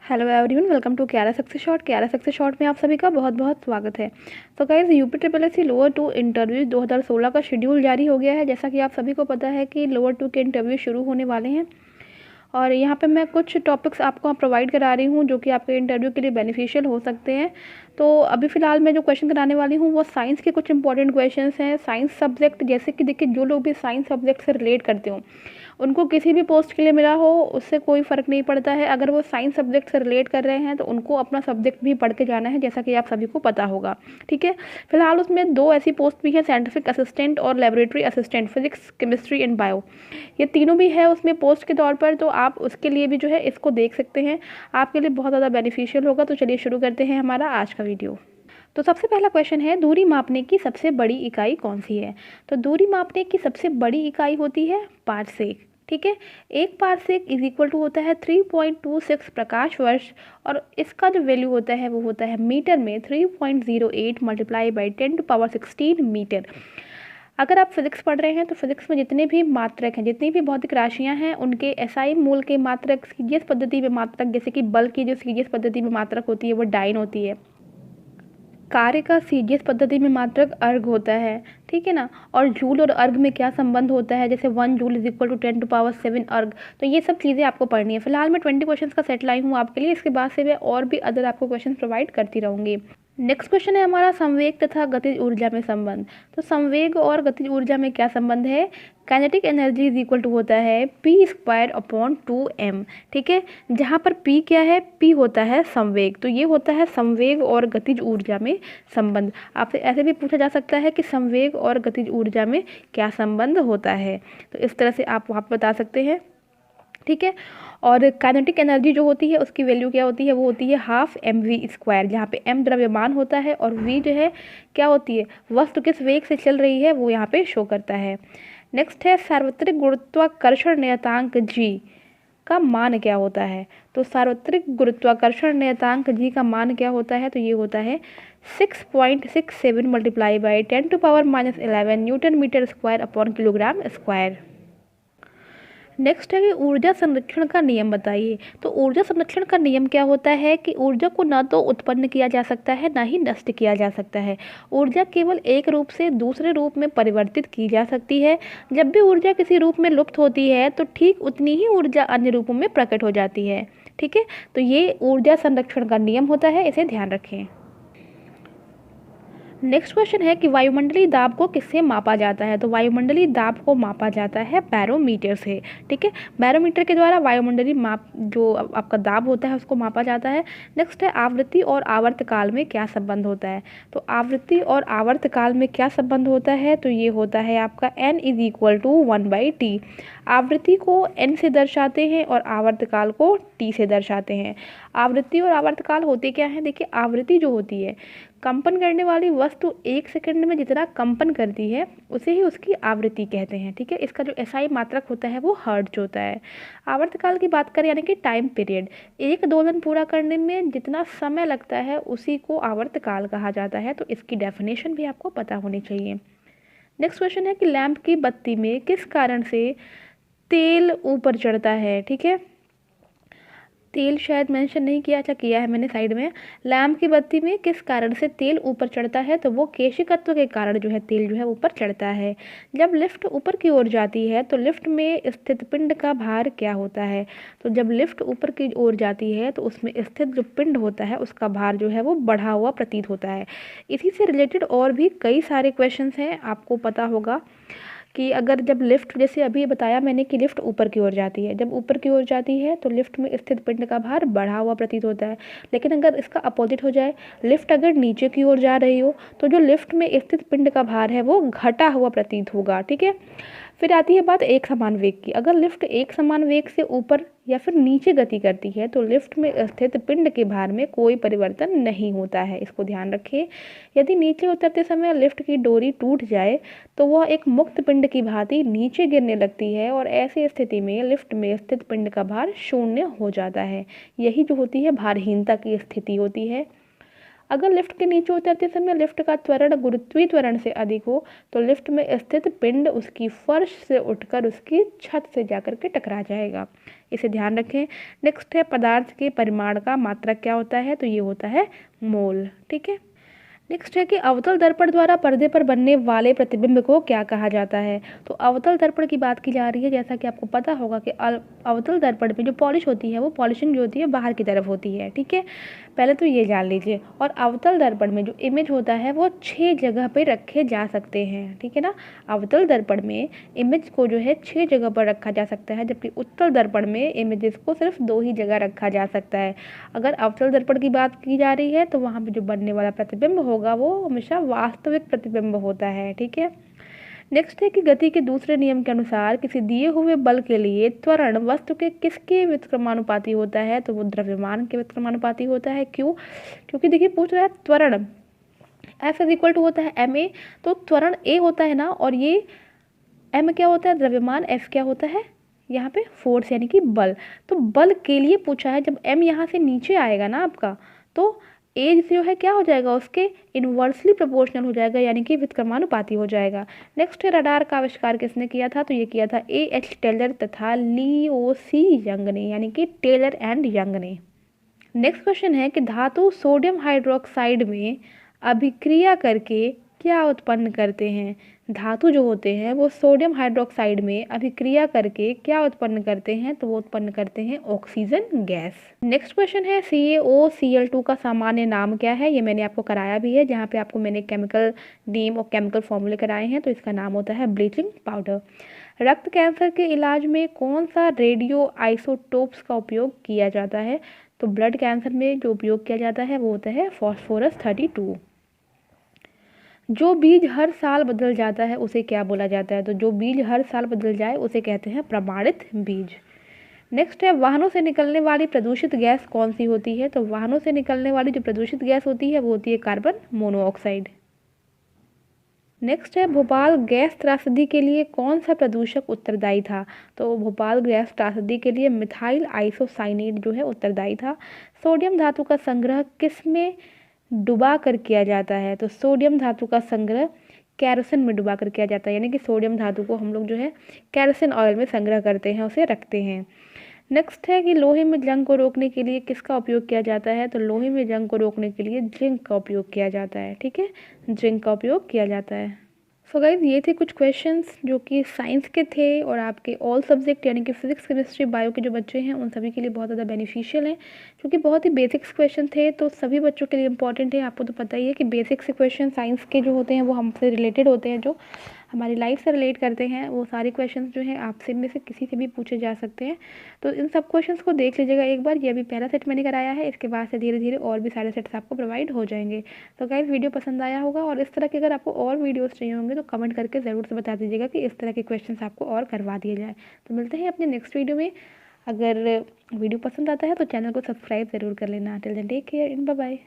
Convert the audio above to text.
Hello everyone, welcome to Kyara success short. Kyara success short में आप सभी का बहुत बहुत स्वागत है। तो guys, UP triple S C lower to interview 2016 का शेड्यूल जारी हो गया है। जैसा कि आप सभी को पता है कि लोअर टू के इंटरव्यू शुरू होने वाले हैं और यहाँ पे मैं कुछ टॉपिक्स आपको प्रोवाइड करा रही हूँ जो कि आपके इंटरव्यू के लिए बेनिफिशियल हो सकते हैं। तो अभी फ़िलहाल मैं जो क्वेश्चन कराने वाली हूँ वो साइंस के कुछ इंपॉर्टेंट क्वेश्चंस हैं। साइंस सब्जेक्ट, जैसे कि देखिए, जो लोग भी साइंस सब्जेक्ट से रिलेट करते हो उनको किसी भी पोस्ट के लिए मिला हो उससे कोई फ़र्क नहीं पड़ता है। अगर वो साइंस सब्जेक्ट से रिलेट कर रहे हैं तो उनको अपना सब्जेक्ट भी पढ़ के जाना है, जैसा कि आप सभी को पता होगा। ठीक है, फिलहाल उसमें दो ऐसी पोस्ट भी हैं, साइंटिफिक असिस्टेंट और laboratory assistant, physics, chemistry and bio. ये तीनों भी है उसमें पोस्ट के तौर पर, तो आप उसके लिए भी जो है इसको देख सकते हैं। आपके लिए बहुत ज़्यादा बेनिफिशियल होगा। तो चलिए शुरू करते हैं हमारा आज का वीडियो। तो सबसे पहला क्वेश्चन है, दूरी मापने की सबसे बड़ी इकाई कौन सी है? तो दूरी मापने की सबसे बड़ी इकाई होती है पारसेक। ठीक है, एक पारसेक इज इक्वल टू होता है 3.26 प्रकाश वर्ष, और इसका जो वैल्यू होता है वो होता है मीटर में 3.08 मल्टीप्लाई बाई 10⁻16 मीटर। अगर आप फिजिक्स पढ़ रहे हैं तो फिजिक्स में जितने भी मात्रक हैं, जितनी भी भौतिक राशियां हैं, उनके एसआई मूल के मात्रक, सीजीएस पद्धति में मात्रक, जैसे कि बल की जो सीजीएस पद्धति में मात्रक होती है वो डाइन होती है। कार्य का सीजीएस पद्धति में मात्रक अर्ग होता है। ठीक है ना। और जूल और अर्ग में क्या संबंध होता है, जैसे 1 जूल इज इक्वल टू 10⁻7 अर्ग। तो ये सब चीज़ें आपको पढ़नी है। फिलहाल मैं 20 क्वेश्चन का सेट लाई हूँ आपके लिए। इसके बाद से मैं और भी अदर आपको क्वेश्चन प्रोवाइड करती रहूँगी। नेक्स्ट क्वेश्चन है हमारा, संवेग तथा गतिज ऊर्जा में संबंध। तो संवेग और गतिज ऊर्जा में क्या संबंध है? Kinetic energy is equal to होता है p² अपॉन 2m। ठीक है, जहाँ पर p क्या है? p होता है संवेग। तो ये होता है संवेग और गतिज ऊर्जा में संबंध। आपसे ऐसे भी पूछा जा सकता है कि संवेग और गतिज ऊर्जा में क्या संबंध होता है, तो इस तरह से आप वहाँ पर बता सकते हैं। ठीक है, और काइनेटिक एनर्जी जो होती है उसकी वैल्यू क्या होती है? वो होती है ½ mv², जहाँ पे m द्रव्यमान होता है और v जो है क्या होती है? वस्तु किस वेग से चल रही है वो यहाँ पे शो करता है। नेक्स्ट है, सार्वत्रिक गुरुत्वाकर्षण नियतांक g का मान क्या होता है? तो सार्वत्रिक गुरुत्वाकर्षण नियतांक g का मान क्या होता है? तो ये होता है 6.67 multiply by 10⁻11 newton meter square upon kilogram square. Next है कि ऊर्जा संरक्षण का नियम बताइए। तो ऊर्जा संरक्षण का नियम क्या होता है कि ऊर्जा को ना तो उत्पन्न किया जा सकता है ना ही नष्ट किया जा सकता है। ऊर्जा केवल एक रूप से दूसरे रूप में परिवर्तित की जा सकती है। जब भी ऊर्जा किसी रूप में लुप्त होती है तो ठीक उतनी ही ऊर्जा अन्य रूपों में प्रकट हो जाती है। ठीक है, तो ये ऊर्जा संरक्षण का नियम होता है, इसे ध्यान रखें। नेक्स्ट क्वेश्चन है कि वायुमंडलीय दाब को किससे मापा जाता है? तो वायुमंडलीय दाब को मापा जाता है बैरोमीटर से। ठीक है, बैरोमीटर के द्वारा वायुमंडलीय माप जो आपका दाब होता है उसको मापा जाता है। नेक्स्ट है, आवृत्ति और आवर्तकाल में क्या संबंध होता है? तो आवृत्ति और आवर्तकाल में क्या संबंध होता है? तो ये होता है आपका n is equal to 1/t। आवृत्ति को n से दर्शाते हैं और आवर्तकाल को t से दर्शाते हैं। आवृत्ति और आवर्तकाल होते क्या हैं? देखिए, आवृत्ति जो होती है, कंपन करने वाली वस्तु 1 सेकंड में जितना कंपन करती है उसे ही उसकी आवृत्ति कहते हैं। ठीक है, इसका जो एसआई मात्रक होता है वो हर्ट्ज होता है। आवर्तकाल की बात करें, यानी कि टाइम पीरियड, एक दोलन पूरा करने में जितना समय लगता है उसी को आवर्तकाल कहा जाता है। तो इसकी डेफिनेशन भी आपको पता होनी चाहिए। नेक्स्ट क्वेश्चन है कि लैंप की बत्ती में किस कारण से तेल ऊपर चढ़ता है? ठीक है, तेल शायद मेंशन नहीं किया, अच्छा किया है मैंने साइड में। लैंप की बत्ती में किस कारण से तेल ऊपर चढ़ता है? तो वो केशिकत्व के कारण जो है तेल जो है ऊपर चढ़ता है। जब लिफ्ट ऊपर की ओर जाती है तो लिफ्ट में स्थित पिंड का भार क्या होता है? तो जब लिफ्ट ऊपर की ओर जाती है तो उसमें स्थित जो पिंड होता है उसका भार जो है वो बढ़ा हुआ प्रतीत होता है। इसी से रिलेटेड और भी कई सारे क्वेश्चंस हैं, आपको पता होगा कि अगर जब लिफ्ट, जैसे अभी बताया मैंने कि लिफ्ट ऊपर की ओर जाती है, जब ऊपर की ओर जाती है तो लिफ्ट में स्थित पिंड का भार बढ़ा हुआ प्रतीत होता है। लेकिन अगर इसका अपोजिट हो जाए, लिफ्ट अगर नीचे की ओर जा रही हो तो जो लिफ्ट में स्थित पिंड का भार है वो घटा हुआ प्रतीत होगा। ठीक है, फिर आती है बात एक समान वेग की। अगर लिफ्ट एक समान वेग से ऊपर या फिर नीचे गति करती है तो लिफ्ट में स्थित पिंड के भार में कोई परिवर्तन नहीं होता है, इसको ध्यान रखें। यदि नीचे उतरते समय लिफ्ट की डोरी टूट जाए तो वह एक मुक्त पिंड की भांति नीचे गिरने लगती है और ऐसी स्थिति में लिफ्ट में स्थित पिंड का भार शून्य हो जाता है। यही जो होती है भारहीनता की स्थिति होती है। अगर लिफ्ट के नीचे उतरते समय लिफ्ट का त्वरण गुरुत्वीय त्वरण से अधिक हो तो लिफ्ट में स्थित पिंड उसकी फर्श से उठकर उसकी छत से जाकर के टकरा जाएगा। इसे ध्यान रखें। नेक्स्ट है पदार्थ के परिमाण का मात्रक क्या होता है, तो ये होता है मोल। ठीक है। नेक्स्ट है कि अवतल दर्पण द्वारा पर्दे पर बनने वाले प्रतिबिंब को क्या कहा जाता है। तो अवतल दर्पण की बात की जा रही है। जैसा कि आपको पता होगा कि अवतल दर्पण में जो पॉलिश होती है वो पॉलिशिंग जो होती है बाहर की तरफ होती है। ठीक है, पहले तो ये जान लीजिए। और अवतल दर्पण में जो इमेज होता है वो 6 जगह पे रखे जा सकते हैं। ठीक है ना, अवतल दर्पण में इमेज को जो है 6 जगह पर रखा जा सकता है, जबकि उत्तल दर्पण में इमेजेस को सिर्फ 2 ही जगह रखा जा सकता है। अगर अवतल दर्पण की बात की जा रही है तो वहाँ पे जो बनने वाला प्रतिबिंब होगा वो हमेशा वास्तविक प्रतिबिंब होता है। ठीक है। नेक्स्ट है कि गति के दूसरे नियम के अनुसार किसी दिए हुए बल के लिए त्वरण वस्तु के किसके व्युत्क्रमानुपाती होता है, तो वो द्रव्यमान के व्युत्क्रमानुपाती होता है। क्यों? क्योंकि देखिए पूछ रहा है त्वरण F इज इक्वल टू होता है ma, तो त्वरण a होता है ना, और ये m क्या होता है, द्रव्यमान, F क्या होता है यहाँ पे फोर्स यानी कि बल। तो बल के लिए पूछा है, जब m यहाँ से नीचे आएगा ना आपका, तो a जो है क्या हो जाएगा, उसके इनवर्सली प्रोपोर्शनल हो जाएगा, यानी कि व्युत्क्रमानुपाती हो जाएगा। नेक्स्ट है रडार का आविष्कार किसने किया था, तो ये किया था A.H. टेलर तथा लियो सी यंग ने, यानी कि टेलर एंड यंग ने। नेक्स्ट क्वेश्चन है कि धातु सोडियम हाइड्रोक्साइड में अभिक्रिया करके क्या उत्पन्न करते हैं। धातु जो होते हैं वो सोडियम हाइड्रोक्साइड में अभिक्रिया करके क्या उत्पन्न करते हैं, तो वो उत्पन्न करते हैं ऑक्सीजन गैस। नेक्स्ट क्वेश्चन है CaOCl2 का सामान्य नाम क्या है। ये मैंने आपको कराया भी है, जहाँ पे आपको मैंने केमिकल नेम और केमिकल फॉर्मूले कराए हैं। तो इसका नाम होता है ब्लीचिंग पाउडर। रक्त कैंसर के इलाज में कौन सा रेडियो आइसोटोप्स का उपयोग किया जाता है, तो ब्लड कैंसर में जो उपयोग किया जाता है वो होता है फास्फोरस 32। जो बीज हर साल बदल जाता है उसे क्या बोला जाता है, तो जो बीज हर साल बदल जाए उसे कहते हैं प्रमाणित बीज। नेक्स्ट है वाहनों से निकलने वाली प्रदूषित गैस कौन सी होती है, तो वाहनों से निकलने वाली जो प्रदूषित गैस होती है वो होती है कार्बन मोनोऑक्साइड। नेक्स्ट है भोपाल गैस त्रासदी के लिए कौन सा प्रदूषक उत्तरदायी था, तो भोपाल गैस त्रासदी के लिए मिथाइल आइसोसाइनेट जो है उत्तरदायी था। सोडियम धातु का संग्रह किस में डुबा कर किया जाता है, तो सोडियम धातु का संग्रह कैरोसिन में डुबा कर किया जाता है, यानी कि सोडियम धातु को हम लोग जो है कैरोसिन ऑयल में संग्रह करते हैं, उसे रखते हैं। नेक्स्ट है कि लोहे में जंग को रोकने के लिए किसका उपयोग किया जाता है, तो लोहे में जंग को रोकने के लिए जिंक का उपयोग किया जाता है। ठीक है, जिंक का उपयोग किया जाता है। सो गाइज ये थे कुछ क्वेश्चंस जो कि साइंस के थे और आपके ऑल सब्जेक्ट यानी कि फिजिक्स केमिस्ट्री बायो के जो बच्चे हैं उन सभी के लिए बहुत ज़्यादा बेनिफिशियल हैं, क्योंकि बहुत ही बेसिक्स क्वेश्चन थे, तो सभी बच्चों के लिए इंपॉर्टेंट है। आपको तो पता ही है कि बेसिक्स से क्वेश्चन साइंस के जो होते हैं वो हमसे रिलेटेड होते हैं, जो हमारी लाइफ से रिलेट करते हैं। वो सारे क्वेश्चंस जो हैं आपसे में से किसी से भी पूछे जा सकते हैं। तो इन सब क्वेश्चंस को देख लीजिएगा एक बार। ये अभी पहला सेट मैंने कराया है, इसके बाद से धीरे धीरे और भी सारे सेट्स आपको प्रोवाइड हो जाएंगे। तो गाइस वीडियो पसंद आया होगा, और इस तरह के अगर आपको और वीडियोस चाहिए होंगे तो कमेंट करके ज़रूर से बता दीजिएगा कि इस तरह के क्वेश्चंस आपको और करवा दिए जाए। तो मिलते हैं अपने नेक्स्ट वीडियो में। अगर वीडियो पसंद आता है तो चैनल को सब्सक्राइब ज़रूर कर लेना। Till then take care and bye bye.